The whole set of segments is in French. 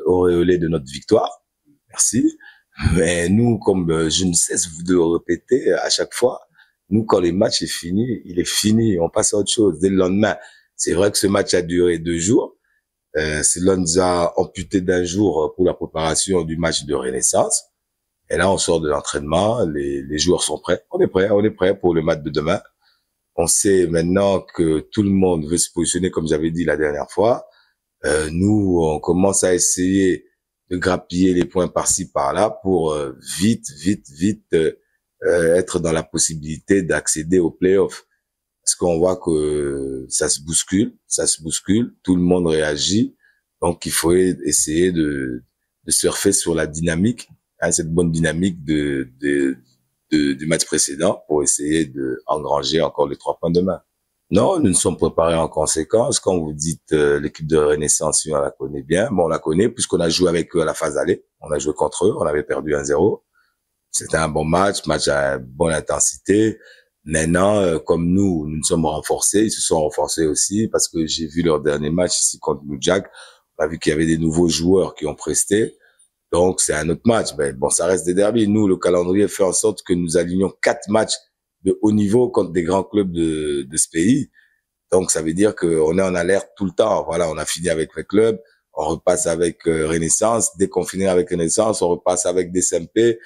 auréolé de notre victoire. Merci. Mais nous, comme je ne cesse de le répéter à chaque fois, nous, quand le match est fini, il est fini. On passe à autre chose. Dès le lendemain, c'est vrai que ce match a duré 2 jours. Cela nous a amputé d'un jour pour la préparation du match de Renaissance. Et là, on sort de l'entraînement. Les joueurs sont prêts. On est prêt pour le match de demain. On sait maintenant que tout le monde veut se positionner, comme j'avais dit la dernière fois. Nous, on commence à essayer de grappiller les points par-ci, par-là pour vite être dans la possibilité d'accéder aux playoffs. Parce qu'on voit que ça se bouscule, tout le monde réagit. Donc, il faut essayer de surfer sur la dynamique, cette bonne dynamique du match précédent pour essayer de engranger encore les 3 points demain. Non, nous nous sommes préparés en conséquence. Quand vous dites l'équipe de Renaissance, on la connaît bien. Bon, on la connaît puisqu'on a joué avec eux à la phase aller. On a joué contre eux, on avait perdu 1-0. C'était un bon match à bonne intensité. Maintenant, comme nous sommes renforcés, ils se sont renforcés aussi parce que j'ai vu leur dernier match ici contre Blue Jack. On a vu qu'il y avait des nouveaux joueurs qui ont presté. Donc, c'est un autre match. Mais bon, ça reste des derbys. Nous, le calendrier fait en sorte que nous alignons 4 matchs de haut niveau contre des grands clubs de ce pays. Donc, ça veut dire qu'on est en alerte tout le temps. Voilà, on a fini avec les clubs, on repasse avec Renaissance. Dès qu'on finit avec Renaissance, on repasse avec DSMP.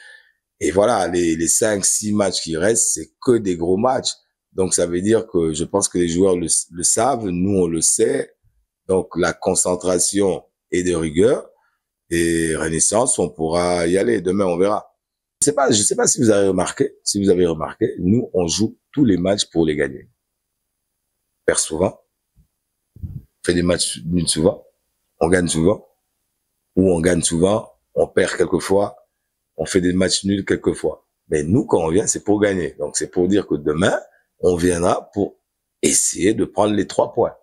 Et voilà, les 5-6 matchs qui restent, c'est que des gros matchs. Donc, ça veut dire que je pense que les joueurs le savent, nous, on le sait. Donc, la concentration est de rigueur. Et Renaissance, on pourra y aller. Demain, on verra. Je sais pas si vous avez remarqué, nous, on joue tous les matchs pour les gagner. On perd souvent. On fait des matchs nuls souvent. On gagne souvent. Ou on gagne souvent. On perd quelquefois. On fait des matchs nuls quelquefois. Mais nous, quand on vient, c'est pour gagner. Donc, c'est pour dire que demain, on viendra pour essayer de prendre les 3 points.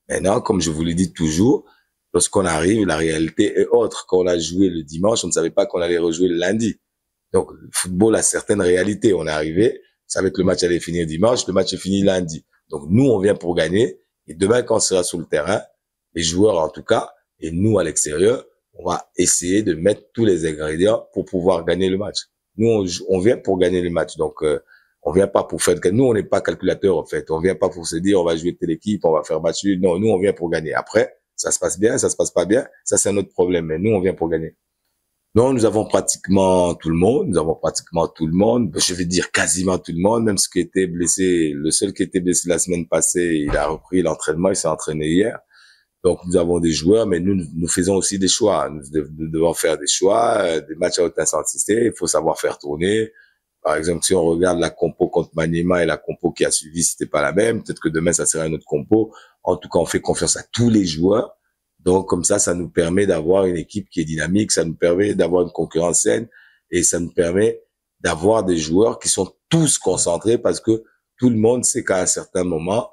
Maintenant, comme je vous le dis toujours, lorsqu'on arrive, la réalité est autre. Quand on a joué le dimanche, on ne savait pas qu'on allait rejouer le lundi. Donc, le football a certaines réalités. On est arrivé, on savait que le match allait finir dimanche, le match est fini lundi. Donc, nous, on vient pour gagner. Et demain, quand on sera sur le terrain, les joueurs en tout cas, et nous à l'extérieur, on va essayer de mettre tous les ingrédients pour pouvoir gagner le match. Nous, on vient pour gagner le match. Donc, on vient pas pour faire... Nous, on n'est pas calculateur, en fait. On vient pas pour se dire, on va jouer telle équipe, on va faire match nul. Non, nous, on vient pour gagner. Après, ça se passe bien, ça se passe pas bien. Ça, c'est un autre problème. Mais nous, on vient pour gagner. Non, nous avons pratiquement tout le monde. Je vais dire quasiment tout le monde, même ceux qui étaient blessés. Le seul qui était blessé la semaine passée, il a repris l'entraînement, il s'est entraîné hier. Donc, nous avons des joueurs, mais nous faisons aussi des choix. Nous devons faire des choix, des matchs à haute intensité. Il faut savoir faire tourner. Par exemple, si on regarde la compo contre Maniema et la compo qui a suivi, c'était pas la même. Peut-être que demain, ça sera une autre compo. En tout cas, on fait confiance à tous les joueurs. Donc, comme ça nous permet d'avoir une équipe qui est dynamique, ça nous permet d'avoir une concurrence saine et ça nous permet d'avoir des joueurs qui sont tous concentrés parce que tout le monde sait qu'à un certain moment,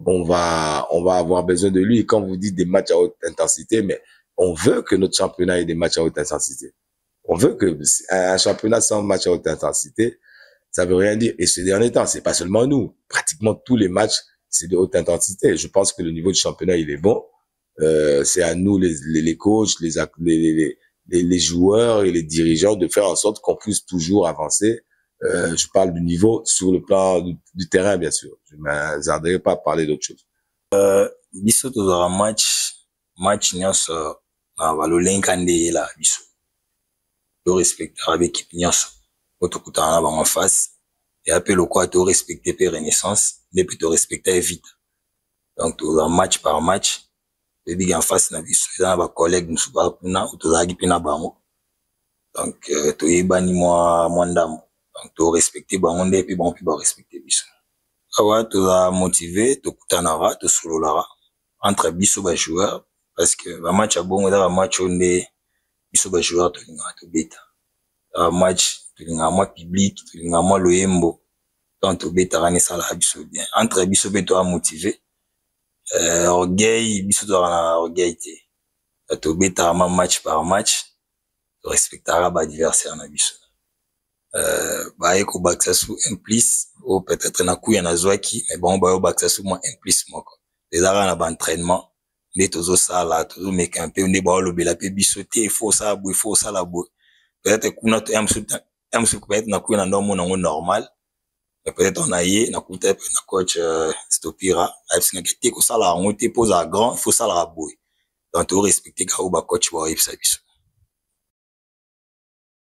on va avoir besoin de lui. Et quand vous dites des matchs à haute intensité, mais on veut que notre championnat ait des matchs à haute intensité. On veut que un championnat sans match à haute intensité, ça veut rien dire. Et ces derniers temps, c'est pas seulement nous. Pratiquement tous les matchs, c'est de haute intensité. Je pense que le niveau du championnat, il est bon. C'est à nous, les coachs, les joueurs et les dirigeants de faire en sorte qu'on puisse toujours avancer. Je parle du niveau sur le plan du terrain, bien sûr. Je ne m'attarderai pas à parler d'autre chose. Biso tozara match nyonso na balolenga ndela biso. To respecter l'équipe nyonso. Otokutana na bango face. Et après le quoi to respecter pe Renaissance, mais puis to respecter vite. Donc tozara match par match. Je dis en face na biso, na ba collègues nous ba kuna tozaki pe na bango. Donc to yebani moi ndambo. Donc to respecter bango nde puis bon puis ba respecter biso. Awa toza motivé, to kutanara, to sololara entre biso ba joueurs parce que ba match a bongo da match onde biso ba joueurs to linga to beta. Match to linga moi public, to linga moi loyembo. Donc to beta rani sala biso bien. Entre biso be to motivé. Orgueil, biso to na orgueil te. To beta match par match, to respectera ba adversaire na biso. Eko baksa sous implice ou peut-être na kuya na zwaki mais bon ba baksa sous moi implice moko les ara na ba entraînement nde tozosala tozomeka mpe nde baolobela mpe biso te ifo osala boye ifo osala boye peut-être kuna ya mosusu peut-être nakuye na ndo omona yango normal mais peut-être on a ye nakuta pe na coach Stopira ayebisingaki te kosala yango te mpo ozala grand ifo osalaka boye donc tozorespecte ka oyo bacoach baoyebisa biso